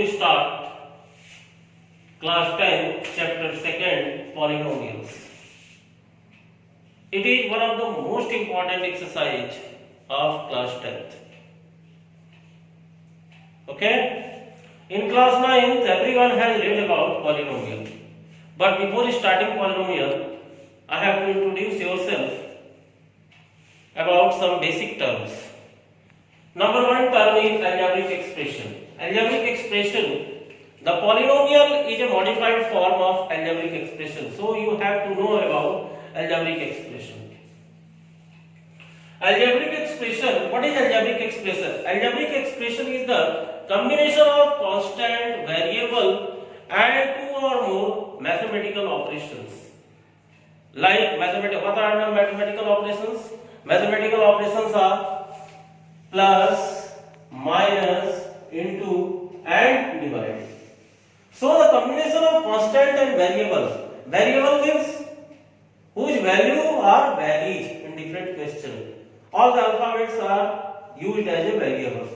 start class 10 chapter 2 polynomials. It is one of the most important exercise of class 10th. Okay? In class 9th everyone has read about polynomial. But before starting polynomial, I have to introduce yourself about some basic terms. Number one term is algebraic expression. Algebraic expression, the polynomial is a modified form of algebraic expression. So you have to know about algebraic expression. Algebraic expression, what is algebraic expression? Algebraic expression is the combination of constant, variable and two or more mathematical operations. Like what are mathematical operations? Mathematical operations are plus, minus, into and divide. So the combination of constant and variable. Variable means whose value are varies in different questions. All the alphabets are used as a variable.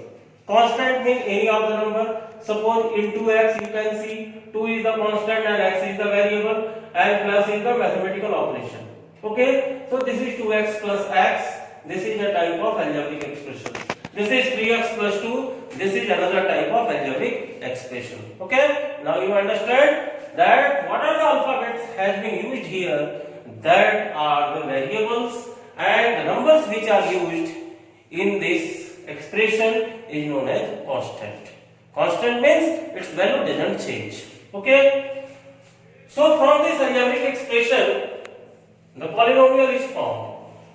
Constant means any of the number. Suppose into x you can see 2 is the constant and x is the variable and plus is the mathematical operation. Okay, so this is 2x plus x. This is a type of algebraic expression. This is 3x plus 2. This is another type of algebraic expression. Okay, now you understand that what are the alphabets has been used here, that are the variables, and the numbers which are used in this expression is known as constant. Constant means its value doesn't change. Okay, so from this algebraic expression the polynomial is formed.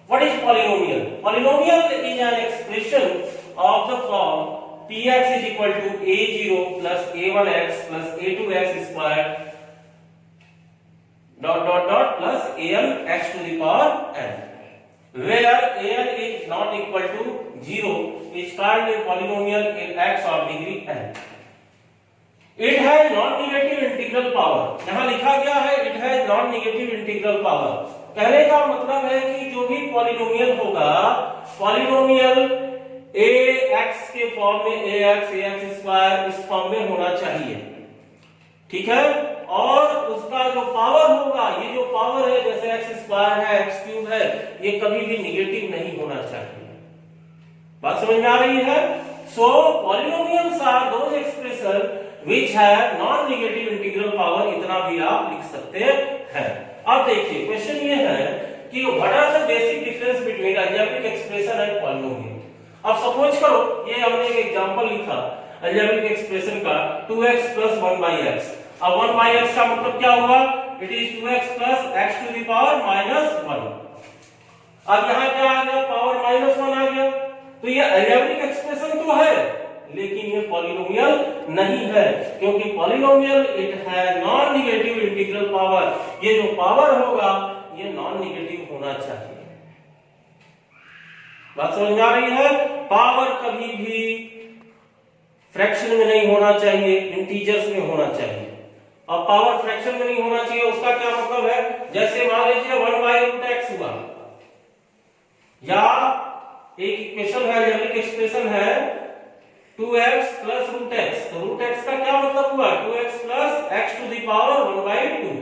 What is polynomial? Polynomial is an expression of the form px is equal to a0 plus a1x plus a2x squared plus an x to the power n, where an is not equal to 0 is called a polynomial in x of degree n. It has non-negative integral power. यहाँ लिखा गया है it has non-negative integral power. कहने का मतलब है कि जो भी पॉलिनोमियल होगा, पॉलिनोमियल ax के फॉर्म में ax स्क्वायर इस फॉर्म में होना चाहिए. ठीक है, और उसका जो पावर होगा, ये जो पावर है जैसे x स्क्वायर है, x क्यूब है, ये कभी भी नेगेटिव नहीं होना चाहिए. बात समझ में आ रही है? So polynomials are those expression which have non-negative integral power. इतना भी आप लिख सकते हैं. अब देखिए क्वेश्चन ये है कि what are the basic difference between algebraic expression and polynomial. अब सपोज करो ये हमने एक एग्जांपल लिखा algebraic expression का 2x plus 1/x. अब 1/x का मतलब क्या हुआ? It is 2x plus x to the power minus 1. अब यहाँ क्या आ गया? पावर minus 1 आ गया. तो ये algebraic expression तो है, लेकिन ये पॉलिनोमियल नहीं है, क्योंकि पॉलिनोमियल इट है नॉन नेगेटिव इंटीग्रल पावर. ये जो पावर होगा ये नॉन नेगेटिव होना चाहिए. बात समझ में आ रही है? पावर कभी भी फ्रैक्शन में नहीं होना चाहिए, इंटीजर्स में होना चाहिए. और पावर फ्रैक्शन में नहीं होना चाहिए उसका क्या मतलब है? जैसे मान लीजिए 1/√x हुआ, या एक इक्वेशन है, अलजेब्रिक एक्सप्रेशन है 2x plus √x. तो √x का क्या मतलब हुआ? 2x plus x to the power 1/2.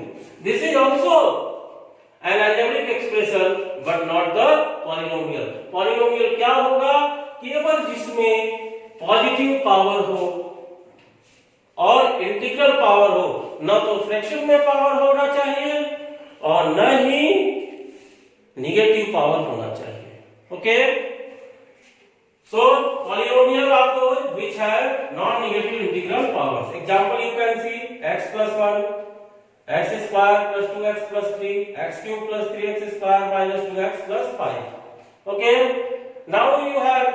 This is also an algebraic expression but not the polynomial. Polynomial क्या होगा? केवल जिसमें पॉजिटिव पावर हो और इंटीग्रल पावर हो. न तो फ्रैक्शन में पावर होना चाहिए और न ही नेगेटिव पावर होना चाहिए. Okay, so polynomial are those which have non-negative integral powers. Example you can see x plus 1, x square plus 2x plus 3, x cube plus 3x square minus 2x plus 5. Okay, now you have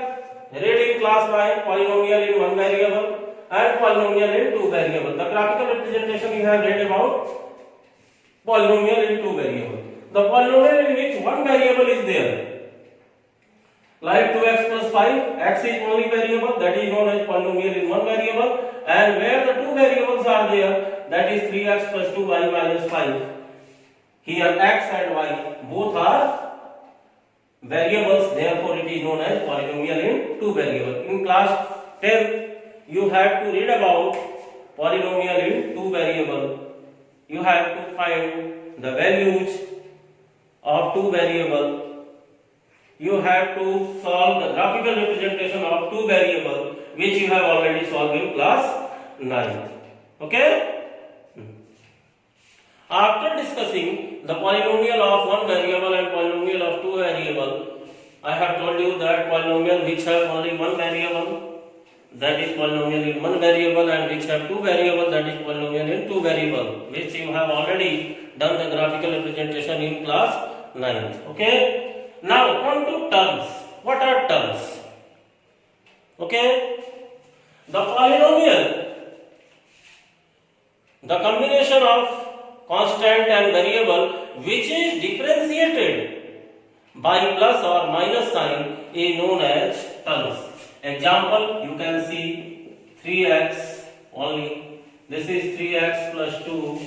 read in class 9 polynomial in one variable and polynomial in two variable. The graphical representation you have read about polynomial in two variable. The polynomial in which one variable is there, like 2x plus 5, x is only variable, that is known as polynomial in one variable, and where the two variables are there, that is 3x plus 2y minus 5. Here x and y both are variables, therefore it is known as polynomial in two variables. In class 10 you have to read about polynomial in two variable. You have to find the values of two variable. You have to solve the graphical representation of two variable, which you have already solved in class 9th. Okay? After discussing the polynomial of one variable and polynomial of two variable, I have told you that polynomial which have only one variable, that is polynomial in one variable, and which have two variable, that is polynomial in two variable, which you have already done the graphical representation in class 9th. Okay? Now come to terms. What are terms? Okay? The polynomial, the combination of constant and variable which is differentiated by plus or minus sign is known as terms. Example, you can see 3x only. This is 3x plus 2.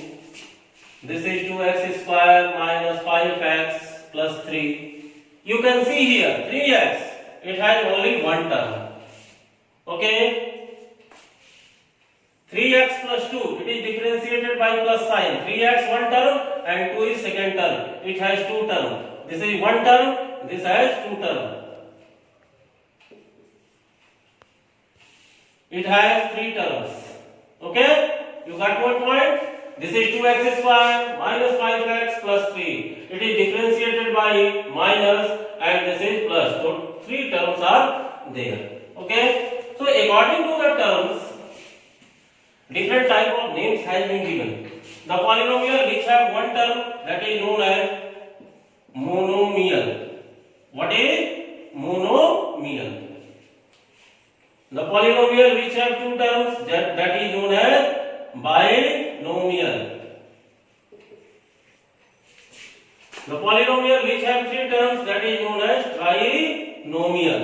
This is 2x square minus 5x plus 3. You can see here 3x, it has only one term. Okay? 3x plus 2, it is differentiated by plus sign. 3x one term and 2 is second term. It has two term. This is one term, this has two term. It has three terms. Okay? You got one point? This is 2x square minus 5x plus 3. It is differentiated by minus and this is plus. So three terms are there. Okay? So according to the terms, different type of names has been given. The polynomial which have one term, that is known as monomial. What is monomial? The polynomial which have two terms, that is known as binomial. The polynomial which have three terms, that is known as trinomial.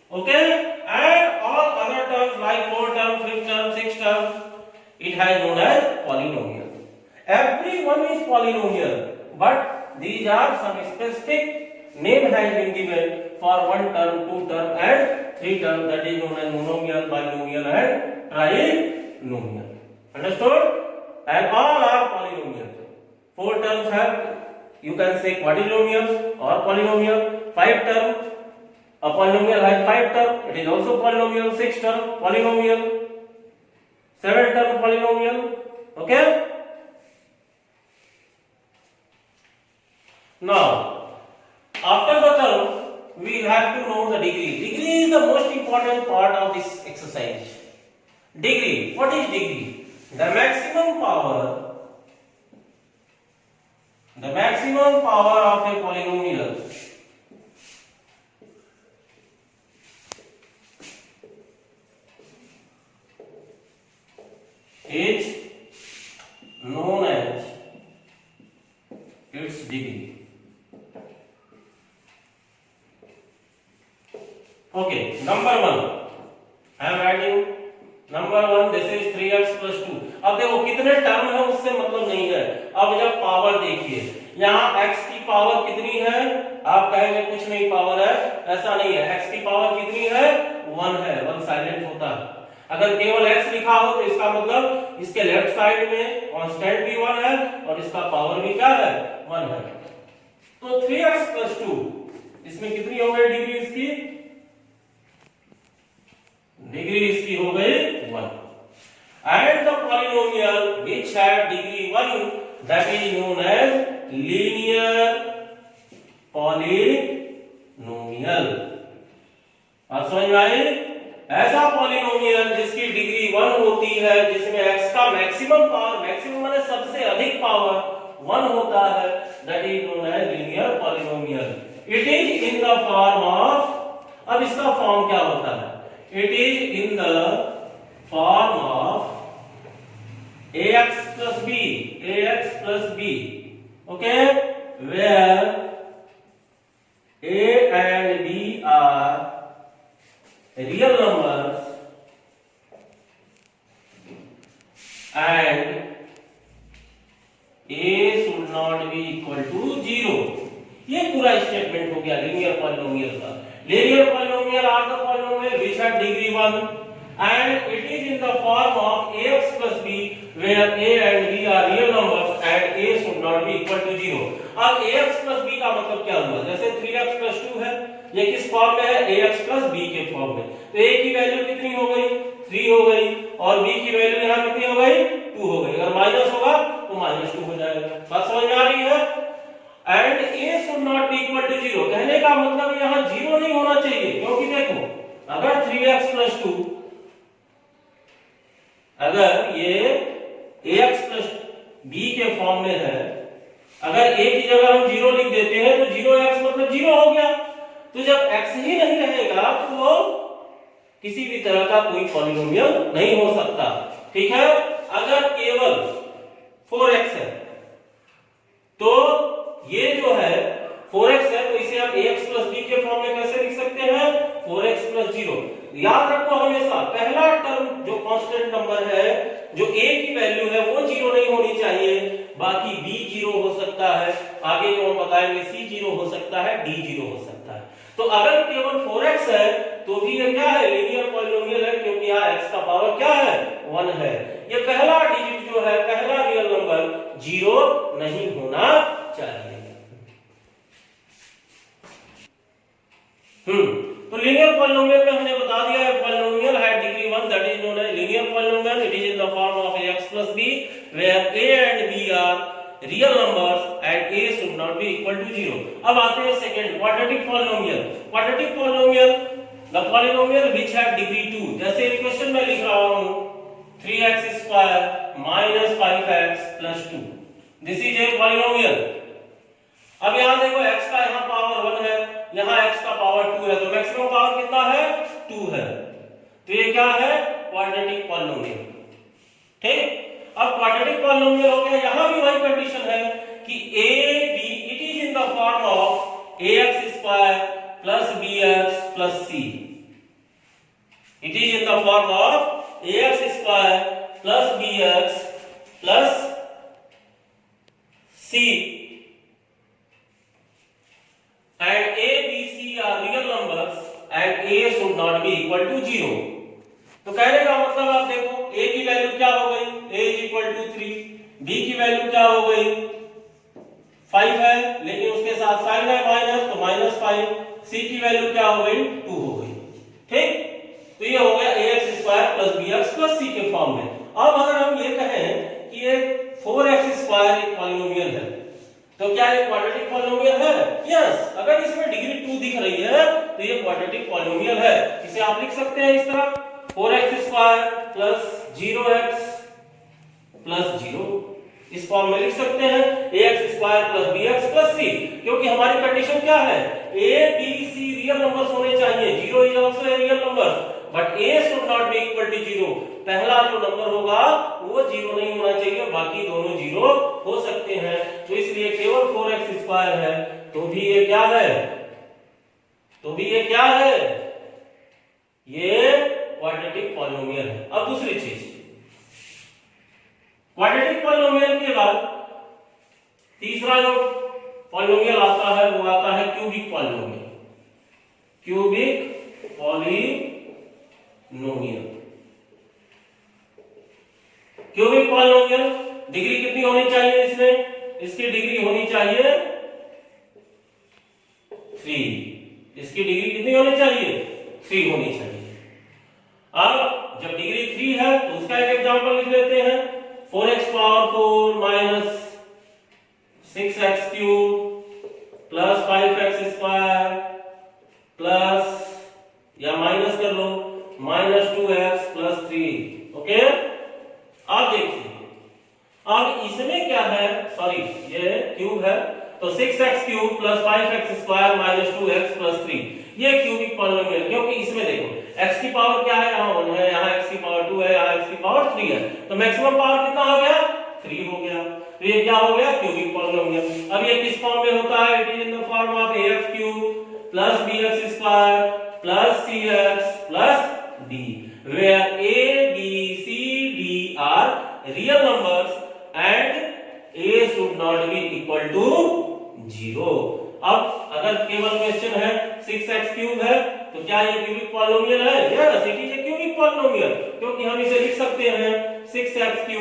Okay? And all other terms like 4 term, 5th term, 6th term, it has known as polynomial. Every one is polynomial, but these are some specific name has been given for one term, two term and three term, that is known as monomial, binomial and trinomial. Understood? And all are polynomial. 4 terms have, you can say quadrinomial or polynomial. 5 term, a polynomial has 5 term, it is also polynomial. 6 term, polynomial. 7 term, polynomial. Okay? Now, after the term, we have to know the degree. Degree is the most important part of this exercise. Degree. What is degree? The maximum power of a polynomial is known as its degree. Okay, number 1. I am writing number 1. This is 3x plus 2. अब देखो कितने term है उससे मतलब नहीं है. अब जब पावर देखिए, यहाँ x की पावर कितनी है? आप कहेंगे कुछ नहीं पावर है, ऐसा नहीं है. x की पावर कितनी है? 1 है. 1 साइलेंट होता है. अगर केवल x लिखा हो तो इसका मतलब इसके लेफ्ट साइड में कांस्टेंट भी 1 है और इसका पावर भी क्या है? 1 है. तो 3x plus 2 इसमें कितनी हो गई डिग्री इसकी? डिग्री इसकी हो गई 1. And the polynomial which have degree 1, that is known as linear polynomial. आप समझ में आई? ऐसा पॉलिनोमियल जिसकी डिग्री 1 होती है, जिसमें x का मैक्सिमम पावर, मैक्सिमम माने सबसे अधिक पावर 1 होता है, that is known as linear polynomial. It is in the form of, अब इसका फॉर्म क्या होता है? It is in the form of ax plus b, okay, where a and b are real numbers and a should not be equal to 0. ये पूरा statement हो गया linear polynomial का. Linear polynomial are the polynomial which have degree 1 and it is in the form of ax plus b where a and b are real numbers and a should not be equal to 0। अब ax plus b का मतलब क्या हुआ? जैसे 3x plus 2 है, ये किस form में है? ax plus b के फॉर्म में। तो a की वैल्यू कितनी हो गई? 3 हो गई, और b की वैल्यू यहाँ कितनी हो गई? 2 हो गई। अगर माइनस होगा तो -2 हो जाएगा। बात समझ में आ रही है? And a should not be equal to 0 कहने का मतलब यहाँ 0 नहीं होना चाहिए, क्योंकि देखो अगर 3x plus 2, अगर ये ax plus b के फॉर्म में है, अगर a की जगह हम 0 लिख देते हैं तो 0x मतलब 0 हो गया। तो जब x ही नहीं रहेगा तो वो किसी भी तरह का कोई पॉलिनोमियल नहीं हो सकता। ठीक है, अगर केवल 4x है तो ये जो है 4x है, तो इसे आप ax plus b के फॉर्म में कैसे लिख सकते हैं? 4x plus 0। याद रखो हमेशा पहला टर्म जो कांस्टेंट नंबर है, जो a की वैल्यू है वो 0 नहीं होनी चाहिए, बाकी b 0 हो सकता है, आगे जो हम बताएंगे c 0 हो सकता है, d 0 हो सकता है। तो अगर केवल 4x है तो भी ये क्या है? लीनियर पॉलिनोमियल है, क्योंकि यहाँ x का पावर क्या है? 1 है। ये पहला डिजिट जो है, पहला रियल नंबर 0 नहीं होना चाहिए। तो लीनियर पॉलिनोमियल में हमने बता दिया है, पॉलिनोमियल है degree 1, that is known as linear polynomial. It is in the form of ax plus b where a and b are real numbers and a should not be equal to 0। अब आते हैं second, quadratic polynomial. Quadratic polynomial the polynomial which have degree 2। जैसे equation में लिख रहा हूं 3x square minus 5x plus 2, this is a polynomial. अब यहां देखो x का यहां पावर 1 है, यहां x का पावर 2 है, तो मैक्सिमम पावर कितना है? 2 है। तो ये क्या है? Quadratic polynomial. ठीक, अब क्वाड्रेटिक पॉलिनोमियल हो गया। यहां भी वही कंडीशन है कि a b it is in the form of ax square plus bx plus c। It is in the form of ax square plus bx plus c and a b c are real numbers and a should not be equal to 0। तो कहने का मतलब आप देखो a की value क्या हो गई? a is equal to 3, b की वैल्यू क्या हो गई? 5 है, लेकिन उसके साथ साइन है माइनस, तो -5। c की वैल्यू क्या हो गई? 2 हो गई। ठीक, तो ये हो गया ax square plus bx plus c के फॉर्म में। अब अगर हम ये कहें कि ये 4x square एक पॉलिनोमियल है, तो क्या ये क्वाड्रेटिक पॉलिनोमियल है? यस। अगर इसमें डिग्री 2 दिख रही है तो ये क्वाड्रेटिक पॉलिनोमियल है। इसे आप लिख सकते हैं इस तरह 4x square plus 0x plus 0, इस फॉर्म में लिख सकते हैं ax square plus bx plus c, क्योंकि हमारी कंडीशन क्या है? a b c real numbers होने चाहिए। 0 is also a real number, but a should not be equal to 0। पहला जो नंबर होगा वो 0 नहीं होना चाहिए, बाकी दोनों 0 हो सकते हैं। तो इसलिए केवल 4x स्क्वायर है तो भी ये क्या है? तो भी ये क्या है? ये क्वाड्रेटिक पॉलिनोमियल है। अब दूसरी चीज, क्वाड्रेटिक पॉलिनोमियल के बाद तीसरा जो पॉलिनोमियल आता है वो आता है cubic polynomial. Cubic polynomial, cubic polynomial degree कितनी होनी चाहिए इसमें? इसकी डिग्री होनी चाहिए 3। इसकी डिग्री कितनी होनी चाहिए? 3 होनी चाहिए। अब जब डिग्री 3 है तो उसका एक एग्जांपल लिख लेते हैं। 4x power 4 minus 6x cube plus 5x square plus, या माइनस कर लो, -2x प्लस 3। ओके, अब देखिए, अब इसमें क्या है? सॉरी, ये क्यूब है, तो 6x cube plus 5x square minus 2x plus 3, ये क्यूबिक पॉलिनोमियल। क्योंकि इसमें देखो x की पावर क्या है? यहाँ 1 है, यहाँ x की पावर 2 है, यहाँ x की पावर 3 है, तो मैक्सिमम पावर कितना हो गया? 3 हो गया। तो ये क्या हो गया? Cubic polynomial. अब ये किस फॉर्म में होता है? It is in the form of ax cube plus bx square plus cx plus d, where a b c d are real numbers and a should not be equal to 0। अब अगर केवल question है 6x cube है तो क्या ये cubic polynomial है? Yes, it is a cubic polynomial, क्योंकि हम इसे लिख सकते हैं 6x³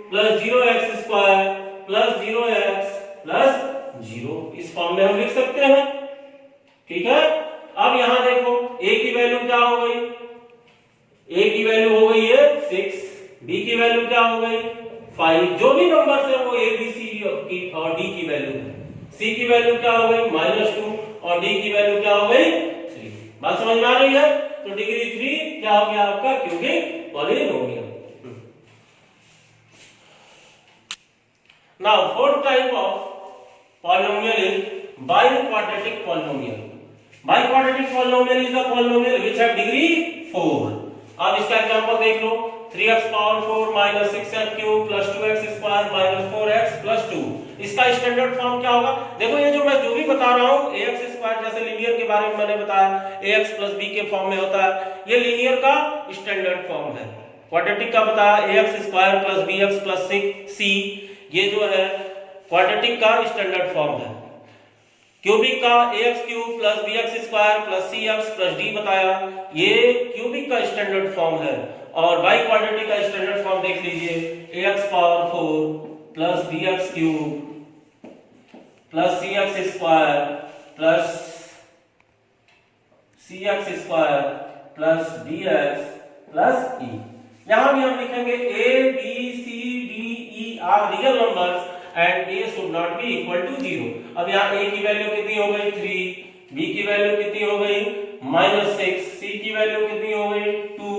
plus 0x² plus 0x plus 0, इस फॉर्म में हम लिख सकते हैं। ठीक है, अब यहां देखो a की वैल्यू क्या हो गई, a की वैल्यू हो गई है 6, b की वैल्यू क्या हो गई 5, जो भी नंबर है वो a b c की और d की वैल्यू, c की वैल्यू क्या हो गई -2 और d की वैल्यू क्या हो गई 3। बात समझ में आ रही है? तो डिग्री 3 क्या हो गया आपका cubic polynomial. Now fourth type of polynomial is biquadratic polynomial. Biquadratic polynomial is a polynomial which have degree 4. अब इसका एग्जांपल देख लो, 3x power 4 minus 6x cube plus 2x square minus 4x plus 2। इसका standard form क्या होगा? देखो ये जो मैं जो भी बता रहा हूँ ax स्क्वायर, जैसे लीनियर के बारे में मैंने बताया ax plus b के फॉर्म में होता है, ये लीनियर का स्टैंडर्ड फॉर्म है। क्वाड्रेटिक का बताया ax square plus bx plus c, ये जो है क्वाड्रेटिक का स्टैंडर्ड फॉर्म है। क्यूबिक का ax³ plus bx² plus cx plus d बताया, ये क्यूबिक का स्टैंडर्ड फॉर्म है। और बाई क्वाड्रेटिक का स्टैंडर्ड फॉर्म देख लीजिए, ax power 4 plus bx³ plus cx² plus cx² plus dx plus e। यहां भी हम लिखेंगे a b c d e are real numbers and a should not be equal to 0। अब यहाँ a की वैल्यू कितनी हो गई 3, b की वैल्यू कितनी हो गई -6, c की वैल्यू कितनी हो गई 2,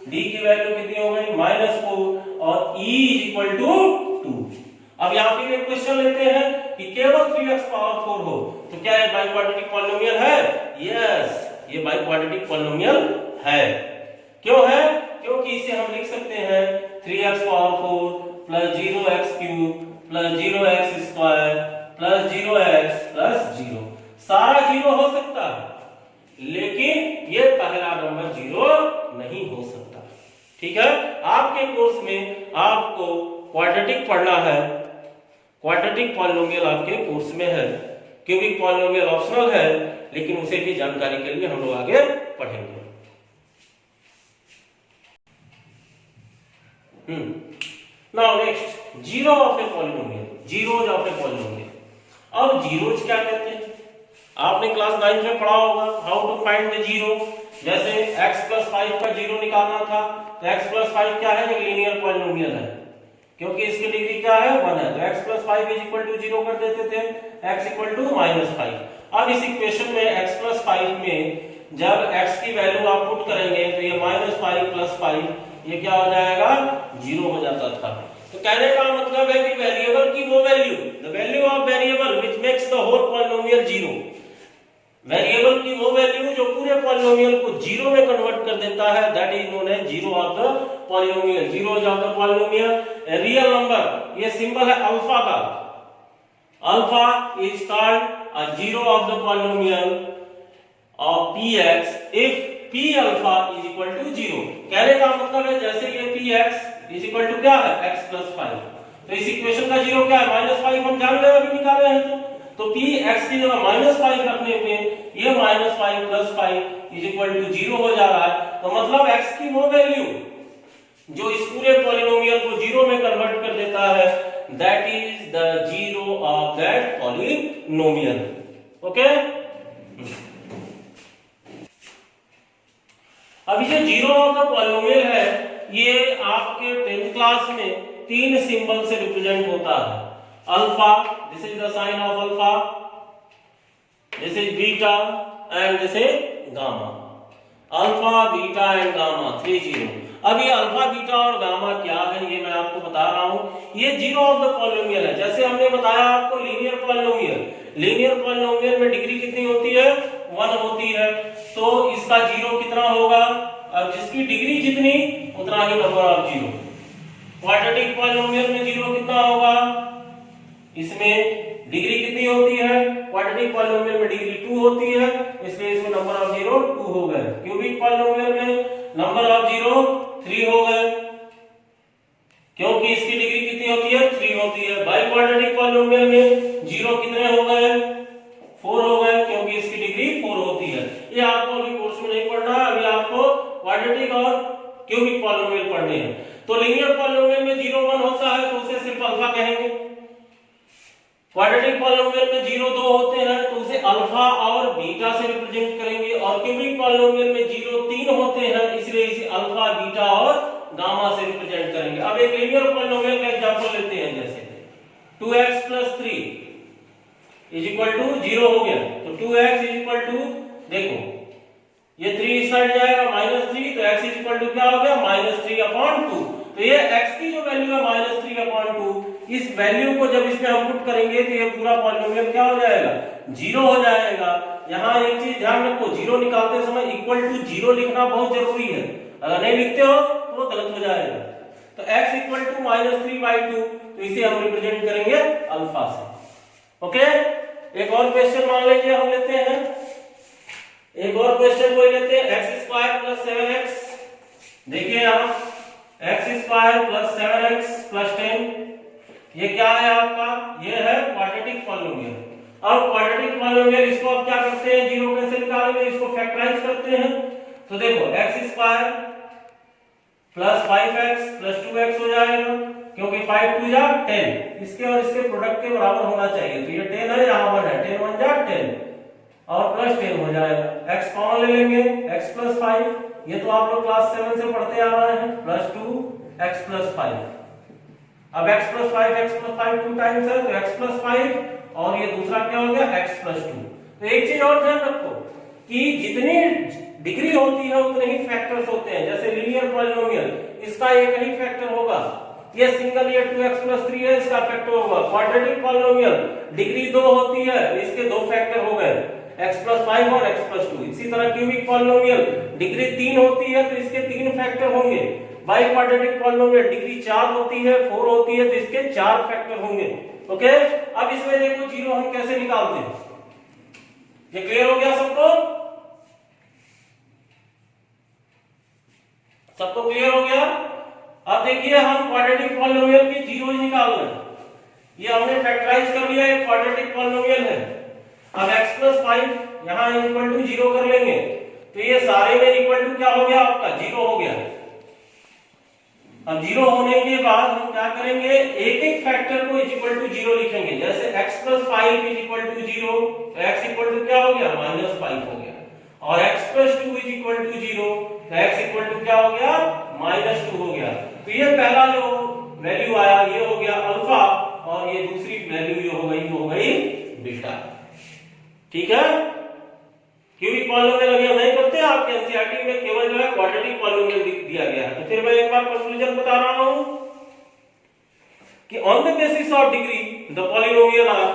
d की वैल्यू कितनी हो गई -4 और e is equal to 2। अब यहाँ पे एक क्वेश्चन लेते हैं कि केवल 3x पावर 4 हो तो क्या ये बाइक्वाड्रेटिक पॉलिनोमियल है? यस, ये बाइक्वाड्रेटिक पॉलिनोमियल है। क्यों है? क्योंकि इसे हम लिख सकते हैं 3x power 4 plus 0x³ plus 0x² plus 0x plus 0, सारा 0 हो सकता है लेकिन ये पहला नंबर 0 नहीं हो सकता। ठीक है, आपके कोर्स में आपको क्वाड्रेटिक पढ़ना है, क्वाड्रेटिक पॉलिनोमियल आपके कोर्स में है, क्यूबिक पॉलिनोमियल ऑप्शनल है, लेकिन उसे भी जानकारी के लिए हम लोग आगे पढ़ेंगे। Now next, zero of a polynomial, zeros of a polynomial. अब जीरोज क्या कहते हैं? आपने क्लास 9 में पढ़ा होगा how to find the zero. जैसे x प्लस 5 का जीरो निकालना था तो x प्लस 5 क्या है? एक लीनियर पॉलिनोमियल है, क्योंकि इसकी डिग्री क्या है 1 है, तो x plus 5 is equal to 0 कर देते थे, x इक्वल टू -5। अब इस इक्वेशन में x प्लस 5 में जब x की वैल्यू आप पुट करेंगे तो ये -5 प्लस 5 ये क्या हो जाएगा 0 हो जाता था। तो कहने का मतलब है कि वेरिएबल की वो value, the value of variable which makes the whole polynomial 0, variable की वो वैल्यू जो पूरे पॉलिनोमियल को 0 में कन्वर्ट कर देता है, that is known as zero of the polynomial. Zeros of the polynomial real number, ये सिंबल है अल्फा का, alpha is called a zero of the polynomial of px if p alpha is equal to 0। कहने का मतलब है जैसे ये px is equal to क्या है x प्लस 5, तो इस इक्वेशन का जीरो क्या है -5, हम जान रहे हैं अभी निकाले हैं। तो px की जगह -5 रखने पे ये -5 प्लस 5 इज इक्वल टू 0 हो जा रहा है। तो मतलब x की वो वैल्यू जो इस पूरे पॉलिनोमियल को 0 में कन्वर्ट कर देता है, that is the zero of that polynomial. Okay, अब ये जीरो ऑफ द पॉलिनोमियल है, ये आपके 10th क्लास में 3 सिंबल से रिप्रेजेंट होता है। Alpha, this is the sign of alpha, this is beta and this is gamma. Alpha, beta and gamma, 3 zero. अब ये अल्फा, बीटा और गामा क्या है ये मैं आपको बता रहा हूं। ये जीरो ऑफ द पॉलिनोमियल है। जैसे हमने बताया आपको लीनियर पॉलिनोमियल, लीनियर पॉलिनोमियल में डिग्री कितनी होती है 1 होती है, तो इसका जीरो कितना होगा? अब जिसकी डिग्री जितनी उतना ही number of zero. Quadratic polynomial में जीरो कितना होगा? इसमें डिग्री कितनी होती है? क्वाड्रेटिक पॉलिनोमियल में डिग्री 2 होती है, इसलिए इसमें नंबर ऑफ जीरो 2 हो गए। क्यूबिक पॉलिनोमियल में नंबर ऑफ जीरो 3 हो गए, क्योंकि इसकी डिग्री कितनी होती है 3 होती है। बाई क्वाड्रेटिक पॉलिनोमियल में जीरो कितने हो गए 4 हो गए, क्योंकि इसकी डिग्री 4 होती है। ये आपको अभी कोर्स में नहीं पढ़ना है, अभी आपको क्वाड्रेटिक और क्यूबिक पॉलिनोमियल पढ़ने हैं। तो लीनियर पॉलिनोमियल में 0 1 होता है तो उसे सिर्फ अल्फा कहेंगे। क्वाड्रेटिक पॉलिनोमियल में 0 2 होते हैं तो उसे अल्फा और बीटा से रिप्रेजेंट करेंगे। और क्यूबिक पॉलिनोमियल में 0 3 होते हैं इसलिए इसे अल्फा बीटा और गामा से रिप्रेजेंट करेंगे। अब एक लीनियर पॉलिनोमियल का एग्जांपल लेते हैं, जैसे 2x + 3 = 0 हो गया तो 2x = देखो ये 3 इस साइड जाएगा -3 तो x क्या हो गया -3/2। तो ये x की जो वैल्यू है -3/2, इस वैल्यू को जब इसमें हम पुट करेंगे तो ये पूरा पॉलिनोमियल क्या हो जाएगा 0 हो जाएगा। यहाँ एक चीज ध्यान रखो, 0 निकालते समय =0 लिखना बहुत जरूरी है, अगर नहीं लिखते हो तो वो गलत हो जाएगा। तो x -3/2 तो इसे हम रिप्रेजेंट करेंगे अल्फा से। ओके, एक और क्वेश्चन मान लीजिए हम लेते हैं, एक और क्वेश्चन कोई लेते हैं x² + 7x। देखिए यहां x² + 7x + 10, ये क्या है आपका, ये है क्वाड्रेटिक पॉलिनोमियल। अब क्वाड्रेटिक पॉलिनोमियल इसको आप क्या करते हैं, 0 कैसे निकालेंगे, इसको फैक्टराइज करते हैं। तो देखो x² + 5x + 2x हो जाएगा, क्योंकि 5 2 जा 10, इसके और इसके प्रोडक्ट के बराबर होना चाहिए। तो ये 10 है, यहाँ 1 है, 10 1 जा 10 और +10 हो जाएगा। x कॉमन ले लेंगे, x + 5, ये तो आप लोग क्लास 7 से पढ़ते आ रहे हैं, +2x + 5। अब x + 5 2 टाइम्स है तो x + 5 और ये दूसरा क्या हो गया x + 2। तो एक चीज और ध्यान रखो कि जितनी डिग्री होती है उतने ही फैक्टर्स होते हैं। जैसे लीनियर पॉलिनोमियल, इसका एक ही फैक्टर होगा, ये सिंगल ये 2x + 3 है, इसका फैक्टर होगा। क्वाड्रेटिक पॉलिनोमियल डिग्री 2 होती है, इसके 2 फैक्टर हो गए, x + 5 और x + 2। इसी तरह क्यूबिक पॉलिनोमियल डिग्री 3 होती है तो इसके 3 फैक्टर होंगे। बाई क्वाड्रेटिक पॉलिनोमियल डिग्री 4 होती है, 4 होती है तो इसके 4 फैक्टर होंगे। ओके, अब इसमें देखो 0 हम कैसे निकालते हैं, ये क्लियर हो गया सबको? सबको क्लियर हो गया? अब देखिए हम क्वाड्रेटिक पॉलिनोमियल की 0 निकाल रहे हैं, ये हमने फैक्टराइज कर लिया, एक क्वाड्रेटिक पॉलिनोमियल है। अब x + 5 यहां =0 कर लेंगे तो ये सारे में इक्वल टू क्या हो गया आपका 0 हो गया। अब 0 होने के बाद हम क्या करेंगे, एक एक फैक्टर को =0 लिखेंगे। जैसे x + 5 =0 तो x क्या हो गया -5 हो गया, और x + 2 =0 तो x क्या हो गया -2 हो गया। तो ये पहला जो वैल्यू आया ये हो गया अल्फा, और ये दूसरी वैल्यू जो हो गई वो हो गई बीटा। ठीक है, क्यूबिक पॉलिनोमियल अभी हम नहीं करते, आपके एनसीईआरटी में केवल जो है क्वाड्रेटिक पॉलिनोमियल दिया गया है। तो फिर मैं एक बार कंक्लूजन बता रहा हूं कि on the basis of degree the polynomial are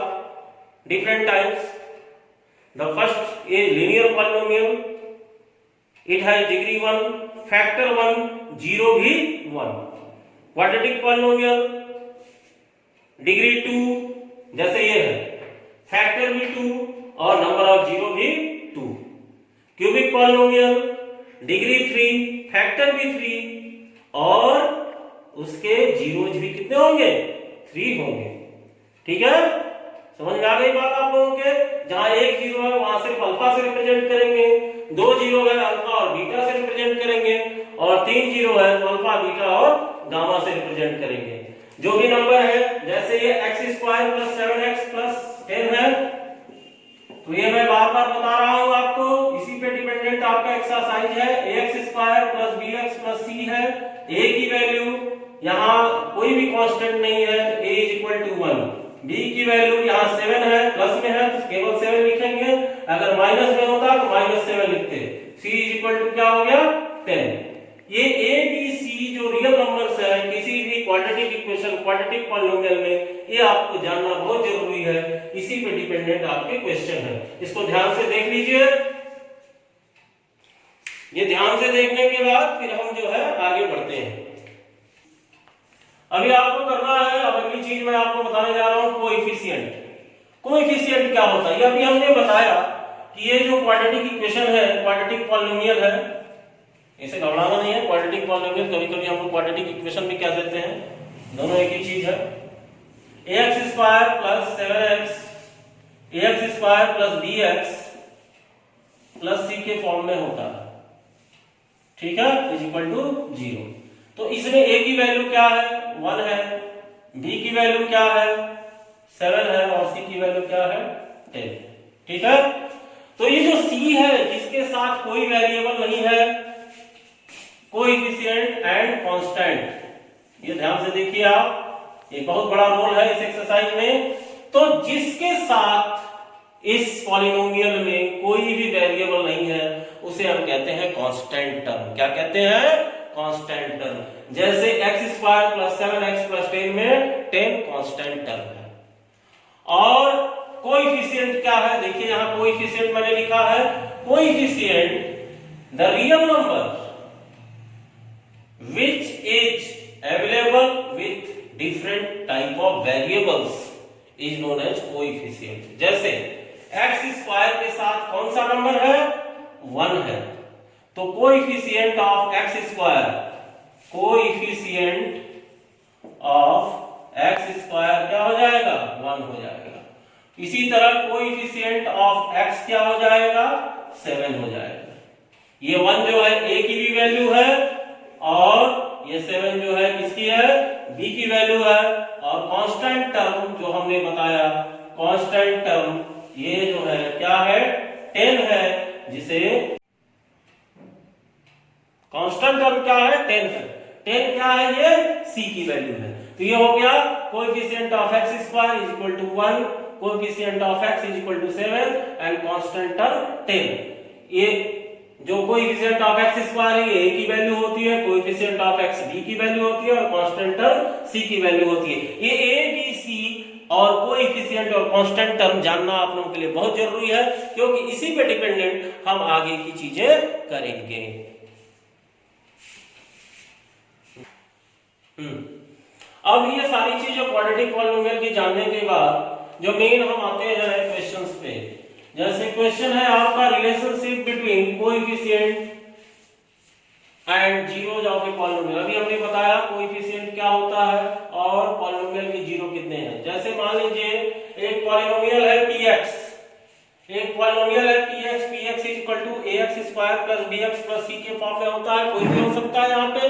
different types. The first is linear polynomial, it has degree 1, factor 1, 0 भी 1। क्वाड्रेटिक पॉलिनोमियल डिग्री 2, जैसे ये है, फैक्टर भी 2 और नंबर ऑफ 0 भी 2। क्यूबिक पॉलिनोमियल डिग्री 3, फैक्टर भी 3 और उसके जीरोज भी कितने होंगे 3 होंगे। ठीक है, समझ में आ गई बात आप लोगों के? जहां एक 0 है वहां सिर्फ अल्फा से रिप्रेजेंट करेंगे, 2 0 है अल्फा और बीटा से रिप्रेजेंट करेंगे, और 3 0 है तो अल्फा बीटा और गामा से रिप्रेजेंट करेंगे। जो भी नंबर है, जैसे ये x² + 7x + 10 है, तो ये मैं बार बार बता रहा हूं आपको, इसी पे डिपेंडेंट आपका एक्सरसाइज है। ax² + bx + c है, a की वैल्यू यहाँ कोई भी कांस्टेंट नहीं है तो a = 1, b की वैल्यू यहाँ 7 है, प्लस में है तो केवल 7 लिखेंगे, अगर माइनस में होता तो -7 लिखते। c क्या हो गया 10। ये a b c जो रियल नंबर्स है किसी भी क्वाड्रेटिक इक्वेशन, क्वाड्रेटिक पॉलिनोमियल में, ये आपको जानना बहुत जरूरी है, इसी पे डिपेंडेंट आपके क्वेश्चन है। इसको ध्यान से देख लीजिए। ये ध्यान से देखने के बाद फिर हम जो है आगे बढ़ते हैं। अभी आपको करना है, अब अगली चीज मैं आपको बताने जा रहा हूं, कोएफिशिएंट। कोएफिशिएंट क्या होता है, अभी हमने बताया कि ये जो क्वाड्रेटिक इक्वेशन है, क्वाड्रेटिक पॉलिनोमियल है, इसे घबराना नहीं है। क्वाड्रेटिक पॉलिनोमियल कभी कभी हम लोग क्वाड्रेटिक इक्वेशन भी क्या देते हैं, दोनों एक ही चीज है। ax² + 7x, ax² + bx + c के फॉर्म में होता है। ठीक है, = 0। तो इसमें a की वैल्यू क्या है 1 है, b की वैल्यू क्या है 7 है और c की वैल्यू क्या है 10। ठीक है, तो ये जो c है जिसके साथ कोई वेरिएबल नहीं है, कोएफिशिएंट एंड कांस्टेंट, ये ध्यान से देखिए आप, ये बहुत बड़ा रोल है इस एक्सरसाइज में। तो जिसके साथ इस पॉलिनोमियल में कोई भी वेरिएबल नहीं है उसे हम कहते हैं कांस्टेंट टर्म। क्या कहते हैं? Constant term. जैसे x² + 7x + 10 में 10 कांस्टेंट टर्म है। और कोएफिशिएंट क्या है? देखिए यहां कोएफिशिएंट मैंने लिखा है, coefficient the real number which is available with different type of variables is known as coefficient। जैसे x² के साथ कौन सा नंबर है 1 है, तो coefficient of x², coefficient of x² क्या हो जाएगा 1 हो जाएगा। इसी तरह कोएफिशिएंट ऑफ x क्या हो जाएगा 7 हो जाएगा। ये 1 जो है a की भी वैल्यू है और ये 7 जो है किसकी है b की वैल्यू है। और कांस्टेंट टर्म जो हमने बताया, कांस्टेंट टर्म ये जो है क्या है 10 है, जिसे कांस्टेंट टर्म क्या है 10 है। 10 क्या है? ये c की वैल्यू है। तो ये हो गया coefficient of x² = 1, coefficient of x = 7 and constant term 10। ये जो कोएफिशिएंट ऑफ x² है ये a की वैल्यू होती है, कोएफिशिएंट ऑफ x b की वैल्यू होती है और कांस्टेंट टर्म c की वैल्यू होती है। ये a b c और कोएफिशिएंट और कांस्टेंट टर्म जानना आप लोगों के लिए बहुत जरूरी है, क्योंकि इसी पे डिपेंडेंट हम आगे की चीजें करेंगे। अब ये सारी चीजें क्वाड्रेटिक पॉलिनोमियल की जानने के बाद जो मेन हम आते हैं क्वेश्चंस पे। जैसे क्वेश्चन है आपका relationship between coefficient and zeros of a polynomial. अभी हमने बताया कोएफिशिएंट क्या होता है और पॉलिनोमियल के जीरो कितने हैं। जैसे मान लीजिए एक पॉलिनोमियल है px, एक पॉलिनोमियल है px, px = ax² + bx + c के फॉर्म में होता है, कोई भी हो सकता है यहाँ पे।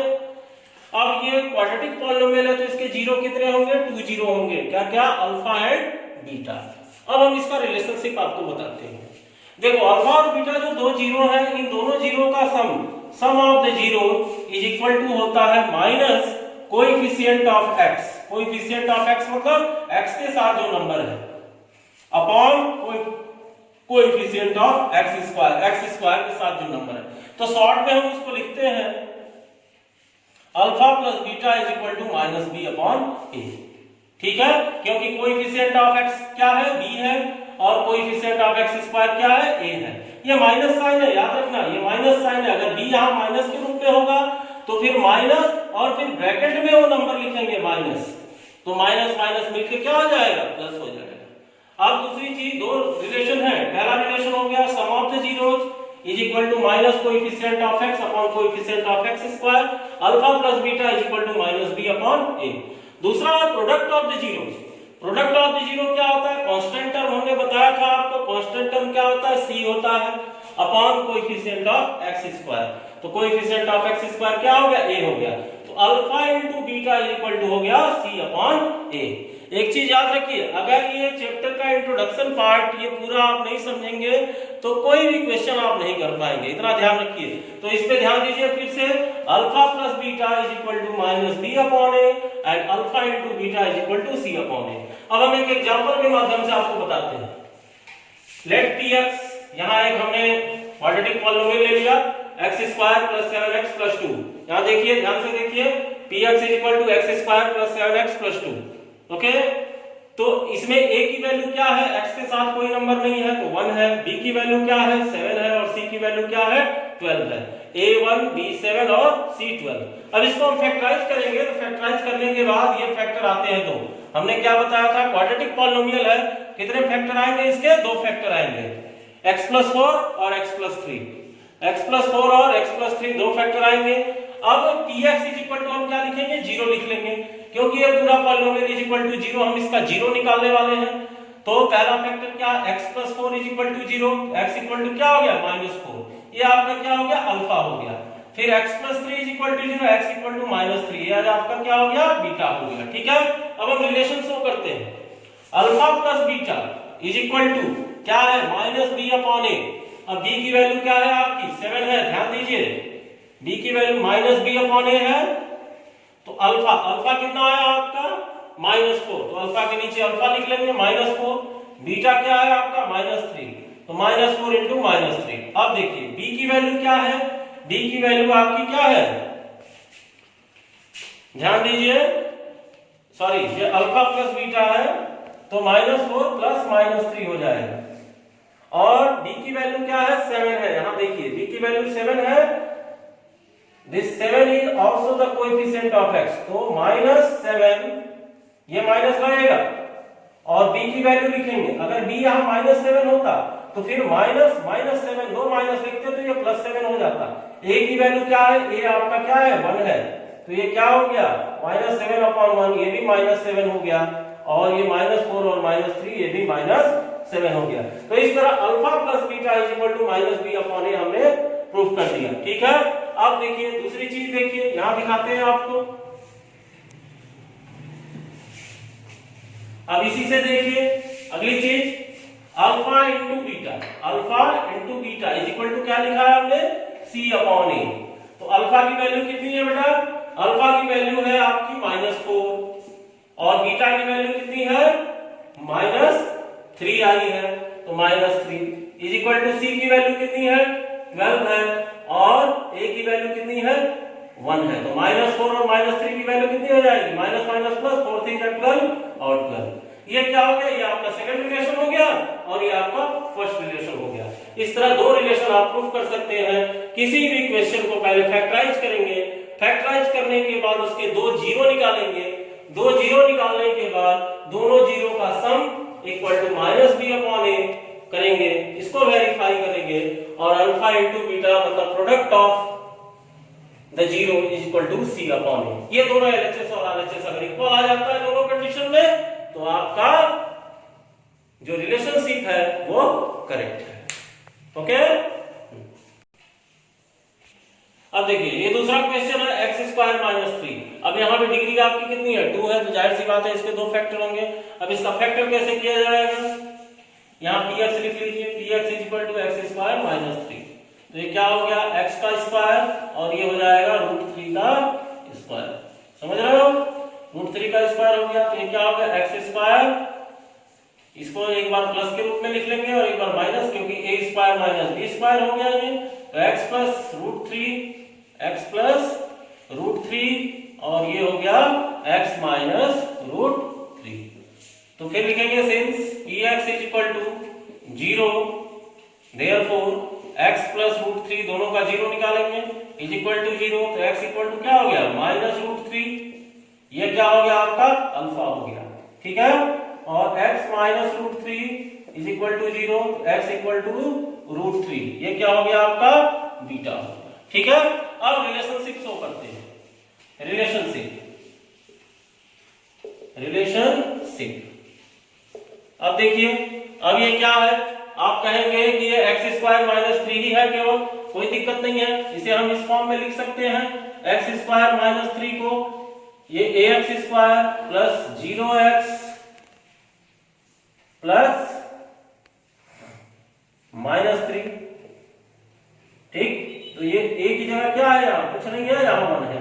अब ये क्वाड्रेटिक पॉलिनोमियल है तो इसके जीरो कितने होंगे 2 जीरो होंगे। क्या क्या? Alpha and beta. अब हम इसका रिलेशनशिप आपको बताते हैं। देखो अल्फा और बीटा जो दो जीरो है, इन दोनों जीरो का सम ऑफ द जीरो = होता है minus coefficient of x। Coefficient of x मतलब x के साथ जो नंबर है अपॉन कोएफिशिएंट ऑफ x² के साथ जो नंबर है। तो शॉर्ट में हम उसको लिखते हैं अल्फा + बीटा = -b/a। ठीक है, क्योंकि कोएफिशिएंट ऑफ x क्या है b है और कोएफिशिएंट ऑफ x² क्या है a है। ये माइनस साइन है, याद रखना ये माइनस साइन है। अगर b यहां माइनस के रूप में होगा तो फिर माइनस और फिर ब्रैकेट में वो नंबर लिखेंगे माइनस, तो माइनस माइनस मिलके क्या हो जाएगा प्लस हो जाएगा। अब दूसरी चीज, दो रिलेशन है। पहला रिलेशन हो गया sum of the zeros = minus coefficient of x upon coefficient of x², alpha + beta = -b/a। दूसरा product of the zeros. Product of the zero क्या होता है? कांस्टेंट टर्म हमने बताया था आपको। कांस्टेंट टर्म क्या होता है? c होता है अपॉन कोएफिशिएंट ऑफ x²। तो कोएफिशिएंट ऑफ x² क्या हो गया? a हो गया। तो अल्फा * बीटा = हो गया c/a। एक चीज याद रखिए, अगर ये चैप्टर का इंट्रोडक्शन पार्ट ये पूरा आप नहीं समझेंगे तो कोई भी क्वेश्चन आप नहीं कर पाएंगे, इतना ध्यान रखिए। तो इस पे ध्यान दीजिए फिर से, alpha + beta = -b/a and alpha * beta = c/a। अब हम एक एग्जांपल के माध्यम से आपको बताते हैं। लेट px, यहां एक हमने क्वाड्रेटिक पॉलिनोमियल ले लिया x² + 7x + 2। यहां देखिए, ध्यान से देखिए, px = x² + 7x + 2। ओके, तो इसमें a की वैल्यू क्या है? x के साथ कोई नंबर नहीं है तो 1 है, b की वैल्यू क्या है 7 है और c की वैल्यू क्या है 12 है। a1 b7 और c12। अब इसको हम फैक्टराइज करेंगे, तो फैक्टराइज करने के बाद ये फैक्टर आते हैं दो। हमने क्या बताया था? क्वाड्रेटिक पॉलिनोमियल है, कितने फैक्टर आएंगे इसके? 2 फैक्टर आएंगे, x + 4 और x + 3। x + 4 और x + 3 दो फैक्टर आएंगे। अब px = हम क्या लिखेंगे? 0 लिख लेंगे, क्योंकि ये पूरा पॉलिनोमियल = 0, हम इसका 0 निकालने वाले हैं। तो पहला फैक्टर क्या? x + 4 = 0। x = क्या हो गया? -4। ये आपका क्या हो गया? अल्फा हो गया। फिर x plus 3 is equal to 0, x equal to minus 3, ये आज आपका क्या हो गया, बीटा हो गया। ठीक है, अब हम रिलेशन शो करते हैं। Alpha plus beta is equal to क्या है, माइनस बी अपॉन ए। अब b की वैल्यू क्या है आपकी 7 है, ध्यान दीजिए b की वैल्यू माइनस बी अपॉन ए है, तो अल्फा कितना आया आपका -4, तो अल्फा के नीचे अल्फा लिख लेंगे -4। बीटा क्या है आपका -3, तो -4 इंटू -3। अब देखिए b की वैल्यू क्या है, b की वैल्यू आपकी क्या है, ध्यान दीजिए, सॉरी ये अल्फा प्लस बीटा है, तो -4 प्लस -3 हो जाएगा। और b की वैल्यू क्या है 7 है, यहां देखिए b की वैल्यू 7 है, this 7 is also the coefficient of x, तो -7 ये माइनस रहेगा और b की वैल्यू लिखेंगे। अगर b यहां -7 होता तो फिर -7 दो माइनस लिखते तो ये +7 हो जाता। a की वैल्यू क्या है, a आपका क्या है 1 है, तो ये क्या हो गया -7 अपॉन 1, ये भी -7 हो गया, और ये -4 और -3 ये भी -7 हो गया। तो इस तरह alpha plus beta is equal to -b upon a हमने प्रूफ कर दिया। ठीक है, अब देखिए दूसरी चीज देखिए, यहां दिखाते हैं आपको। अब इसी से देखिए अगली चीज, alpha into beta is equal to क्या लिखा है हमने, c अपॉन a। तो अल्फा की वैल्यू कितनी है बेटा, अल्फा की वैल्यू है आपकी -4 और बीटा की वैल्यू कितनी है -3 आई है, तो -3 इज इक्वल टू c की वैल्यू कितनी है 12 है और a की वैल्यू कितनी है 1 है, तो -4 और -3 की वैल्यू कितनी हो जाएगी, माइनस माइनस प्लस, 4 3 12 और 12। ये क्या हो गया, ये आपका सेकंड रिलेशन हो गया और ये आपका फर्स्ट रिलेशन हो गया। इस तरह दो रिलेशन आप प्रूफ कर सकते हैं। किसी भी क्वेश्चन को पहले फैक्टराइज करेंगे, फैक्टराइज करने के बाद उसके दो जीरो निकालेंगे, दो जीरो निकालने के बाद दोनों जीरो का sum equal to -b upon a करेंगे, इसको वेरीफाई करेंगे, और अल्फा इंटू बीटा मतलब product of the zero is equal to c upon a। ये दोनों LHS और RHS अगर इक्वल आ जाता है दोनों कंडीशन में, तो आपका जो रिलेशनशिप है वो करेक्ट है। ओके, अब देखिए ये दूसरा क्वेश्चन है x² - 3। अब यहाँ पे डिग्री आपकी कितनी है 2 है, तो जाहिर सी बात है इसके दो फैक्टर होंगे। अब इसका फैक्टर कैसे किया जाएगा, यहाँ px लिख लीजिए, px is equal to x² - 3, तो ये क्या हो गया x का स्क्वायर और ये हो जाएगा √3 का स्क्वायर, समझ रहे हो, √3 का स्क्वायर हो गया, तो ये क्या हो गया x², इसको एक बार प्लस के रूप में लिख लेंगे और एक बार माइनस, क्योंकि a² - b² हो गया ये, तो x प्लस √3 और ये हो गया x माइनस √3। तो फिर लिखेंगे since px is equal to 0, therefore x plus √3 दोनों का जीरो निकालेंगे इज इक्वल टू 0, तो x इक्वल टू क्या हो गया -√3, ये क्या हो गया आपका अल्फा हो गया। ठीक है, और x minus √3 is equal to 0, x equal to √3, ये क्या हो गया आपका बीटा हो गया। ठीक है, अब रिलेशनशिप शो करते हैं। रिलेशनशिप अब देखिए, अब ये क्या है, आप कहेंगे कि ये x² - 3 ही है केवल, कोई दिक्कत नहीं है, इसे हम इस फॉर्म में लिख सकते हैं, x² - 3 को ये ax² प्लस 0x प्लस -3। ठीक, तो ये a की जगह क्या है, यहाँ कुछ नहीं है, यहाँ 1 है,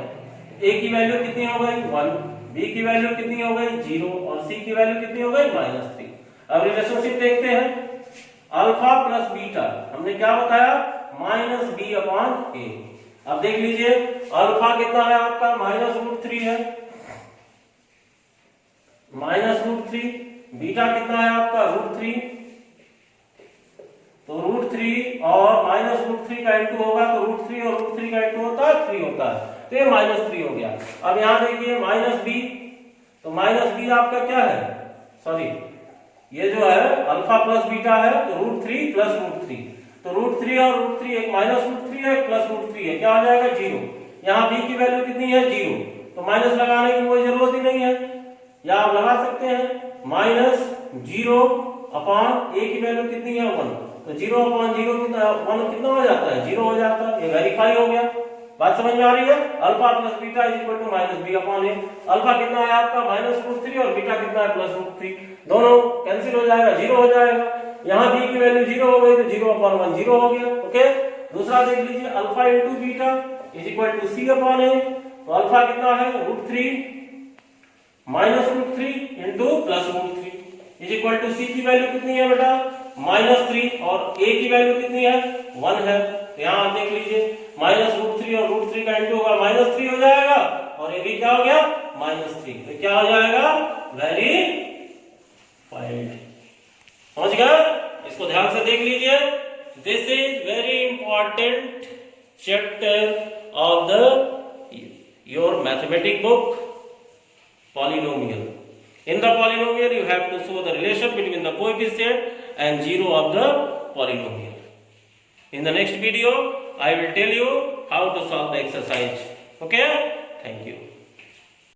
a की वैल्यू कितनी हो गई 1, b की वैल्यू कितनी हो गई 0 और c की वैल्यू कितनी हो गई -3। अब रिलेशनशिप देखते हैं, अल्फा प्लस बीटा हमने क्या बताया -b अपॉन a। अब देख लीजिए अल्फा कितना है आपका -√3 है, -√3, बीटा कितना है आपका √3, तो √3 और -√3 का इंटू होगा, तो √3 और √3 का इंटू होता है 3 होता है, तो ये -3 हो गया। अब यहां देखिए -b, तो -b आपका क्या है, सॉरी ये जो है अल्फा प्लस बीटा है, तो √3 प्लस √3, तो √3 और √3 एक -√3 है प्लस √3 है, क्या हो जाएगा 0। यहाँ b की वैल्यू कितनी है 0, तो माइनस लगाने की कोई जरूरत ही नहीं है, या आप लगा सकते हैं -0 अपॉन a की वैल्यू कितनी है 1, तो 0 अपॉन 0 कितना 1 कितना हो जाता है 0 हो जाता है, ये वेरीफाई हो गया, बात समझ में आ रही है? Alpha plus beta is equal to minus B upon A. Alpha कितना है आपका -√3 और बीटा कितना है +√3, दोनों कैंसिल हो जाएगा, 0 हो जाएगा। यहाँ बी की वैल्यू 0 हो गई तो 0/1 0 हो गया। ओके, दूसरा देख लीजिए, alpha into beta is equal to C upon A. तो अल्फा कितना है √3 -√3 into +√3 is equal to C की वैल्यू कितनी है बेटा -3 और ए की वैल्यू कितनी है 1 है। तो यहाँ आप देख लीजिए -√3 और √3 का इंटू होगा -3 हो जाएगा और ये भी क्या हो गया -3, तो क्या हो जाएगा वेरीफाइड। समझ गया? इसको ध्यान से देख लीजिए। This is very important chapter of the your mathematic book polynomial. In the polynomial you have to show the relation between the coefficient and 0 of the polynomial. In the next video I will tell you how to solve the exercise. Okay, thank you.